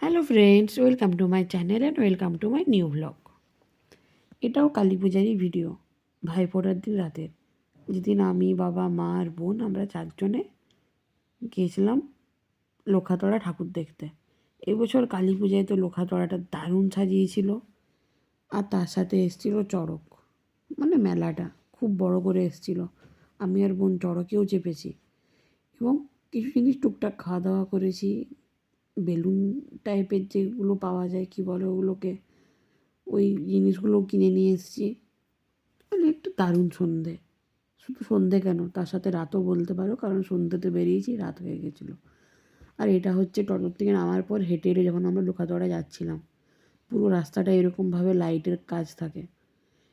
Hello friends, welcome to my channel and welcome to my new blog. এটাও Kali পূজারই video, ভাইফোঁটার দিন রাতের, যেদিন আমি, বাবা, মা আর বোন আমরা চারজনে গিয়েছিলাম লোখাতড়া ঠাকুর দেখতে। এবছর কালী পূজায় তো লোখাতড়াটা দারুণ সাজিয়েছিল, আর তার সাথে এসেছিলো চড়ক, মানে মেলাটা খুব বড় করে এসেছিলো। আমি আর বোন চড়কেও চেপেছি এবং কিছু জিনিস টুকটাক খাওয়া দাওয়া করেছি। বেলুন টাইপের যেগুলো পাওয়া যায়, কী বলে ওগুলোকে, ওই জিনিসগুলো কিনে নিয়ে এসেছি। মানে একটু দারুণ সন্ধে, শুধু সন্ধে কেন, তার সাথে রাতও বলতে পারো, কারণ সন্ধ্যেতে বেরিয়েছি, রাত হয়ে গেছিলো। আর এটা হচ্ছে টোটো থেকে নামার পর হেঁটে হেঁটে যখন আমরা লোখাতড়া যাচ্ছিলাম, পুরো রাস্তাটা এরকমভাবে লাইটের কাজ থাকে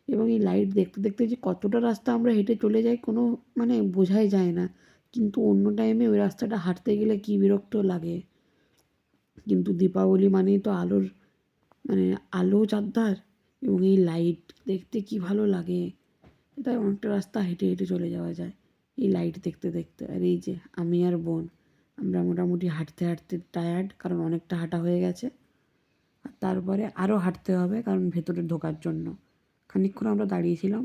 এবং এই লাইট দেখতে দেখতে যে কতটা রাস্তা আমরা হেঁটে চলে যাই কোনো মানে বোঝাই যায় না। কিন্তু অন্য টাইমে ওই রাস্তাটা হাঁটতে গেলে কী বিরক্ত লাগে। কিন্তু দীপাবলি মানেই তো আলোর, মানে আলো চারধার, এবং এই লাইট দেখতে কি ভালো লাগে। তাই অনেকটা রাস্তা হেঁটে হেঁটে চলে যাওয়া যায় এই লাইট দেখতে দেখতে। আর এই যে আমি আর বোন, আমরা মোটামুটি হাঁটতে হাঁটতে টায়ার্ড, কারণ অনেকটা হাঁটা হয়ে গেছে। আর তারপরে আরও হাঁটতে হবে, কারণ ভেতরে ঢোকার জন্য খানিকক্ষণ আমরা দাঁড়িয়েছিলাম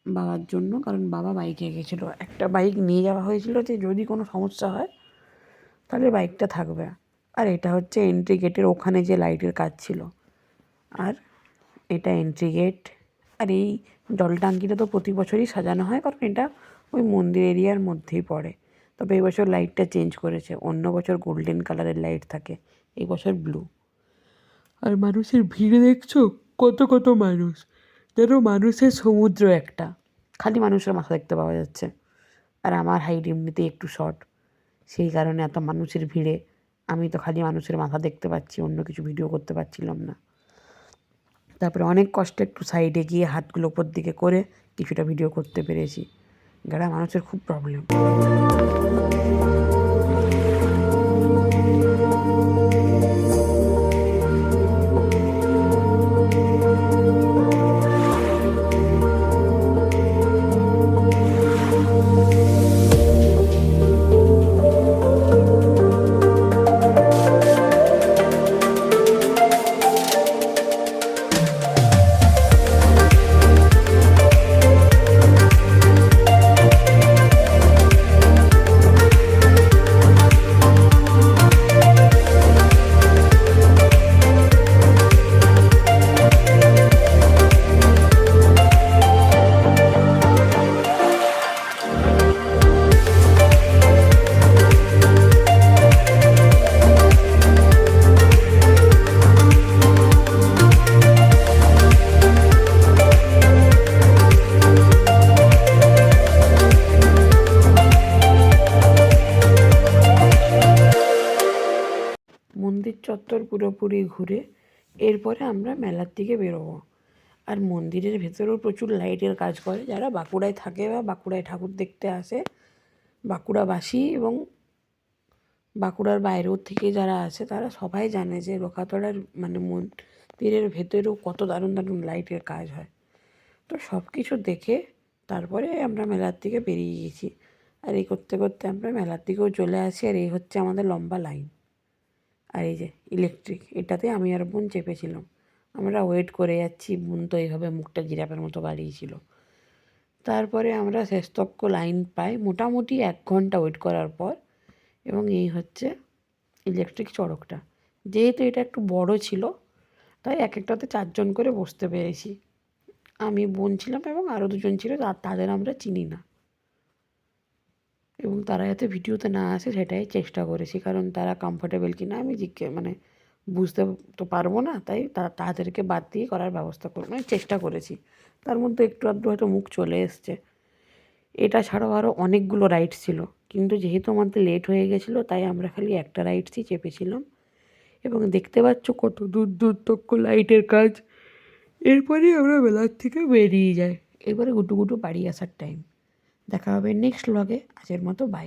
বাবার জন্য, কারণ বাবা বাইকে গেছিলো। একটা বাইক নিয়ে যাওয়া হয়েছিল যে যদি কোনো সমস্যা হয় তাহলে বাইকটা থাকবে। আর এটা হচ্ছে এন্ট্রি গেটের ওখানে যে লাইটের কাজ ছিল, আর এটা এন্ট্রি গেট। আর এই জল ট্যাঙ্কিটা তো প্রতি বছরই সাজানো হয়, কারণ এটা ওই মন্দির এরিয়ার মধ্যেই পড়ে। তবে এবছর লাইটটা চেঞ্জ করেছে, অন্য বছর গোল্ডেন কালারের লাইট থাকে, এই বছর ব্লু। আর মানুষের ভিড় দেখছো, কত কত মানুষ, যেন মানুষের সমুদ্র একটা, খালি মানুষের মাথা দেখতে পাওয়া যাচ্ছে। আর আমার হাইট এমনিতেই একটু শর্ট, সেই কারণে এত মানুষের ভিড়ে আমি তো খালি মানুষের মাথা দেখতে পাচ্ছি, অন্য কিছু ভিডিও করতে পারছিলাম না। তারপরে অনেক কষ্টে একটু সাইডে গিয়ে হাতগুলো ওপর দিকে করে কিছুটা ভিডিও করতে পেরেছি। গ্রাম মানুষের খুব প্রবলেম। মন্দির চত্বর পুরোপুরি ঘুরে এরপরে আমরা মেলার দিকে বেরোবো। আর মন্দিরের ভেতরেও প্রচুর লাইটের কাজ করে। যারা বাঁকুড়ায় থাকে বা বাঁকুড়ায় ঠাকুর দেখতে আসে, বাঁকুড়াবাসী এবং বাঁকুড়ার বাইরেও থেকে যারা আছে, তারা সবাই জানে যে লোখাতড়ার মানে মন্দিরের ভেতরেও কত দারুণ দারুণ লাইটের কাজ হয়। তো সব কিছু দেখে তারপরে আমরা মেলার দিকে বেরিয়ে গেছি। আর এই করতে করতে আমরা মেলার দিকেও চলে আসি। আর এই হচ্ছে আমাদের লম্বা লাইন। আর এই যে ইলেকট্রিক, এটাতে আমি আর বোন চেপেছিলাম। আমরা ওয়েট করে যাচ্ছি, বোন তো এইভাবে মুখটা জিরাফের মতো বাড়িয়েছিল। তারপরে আমরা শেষতক্ক লাইন পাই মোটামুটি 1 ঘন্টা ওয়েট করার পর। এবং এই হচ্ছে ইলেকট্রিক চড়কটা। যেহেতু এটা একটু বড় ছিল, তাই এক একটাতে 4 জন করে বসতে পেরেছি। আমি, বোন ছিলাম এবং আরও 2 জন ছিল, তাদের আমরা চিনি না, এবং তারা যাতে ভিডিওতে না আসে সেটাই চেষ্টা করেছি, কারণ তারা কমফোর্টেবল কি না আমি মানে বুঝতে তো পারবো না, তাই তাদেরকে বাদ দিয়ে করার ব্যবস্থা মানে চেষ্টা করেছি। তার মধ্যে একটু আধটু হয়তো মুখ চলে এসছে। এটা ছাড়াও আরও অনেকগুলো রাইডস ছিল, কিন্তু যেহেতু আমাদের লেট হয়ে গেছিলো, তাই আমরা খালি একটা রাইডসই চেপেছিলাম। এবং দেখতে পাচ্ছ কত দূর দূর তক্ক লাইটের কাজ। এরপরেই আমরা মেলার থেকে বেরিয়ে যাই। এরপরে গুটু গুটু বাড়ি আসার টাইম। দেখা হবে নেক্সট ব্লগে। আজকের মতো বাই।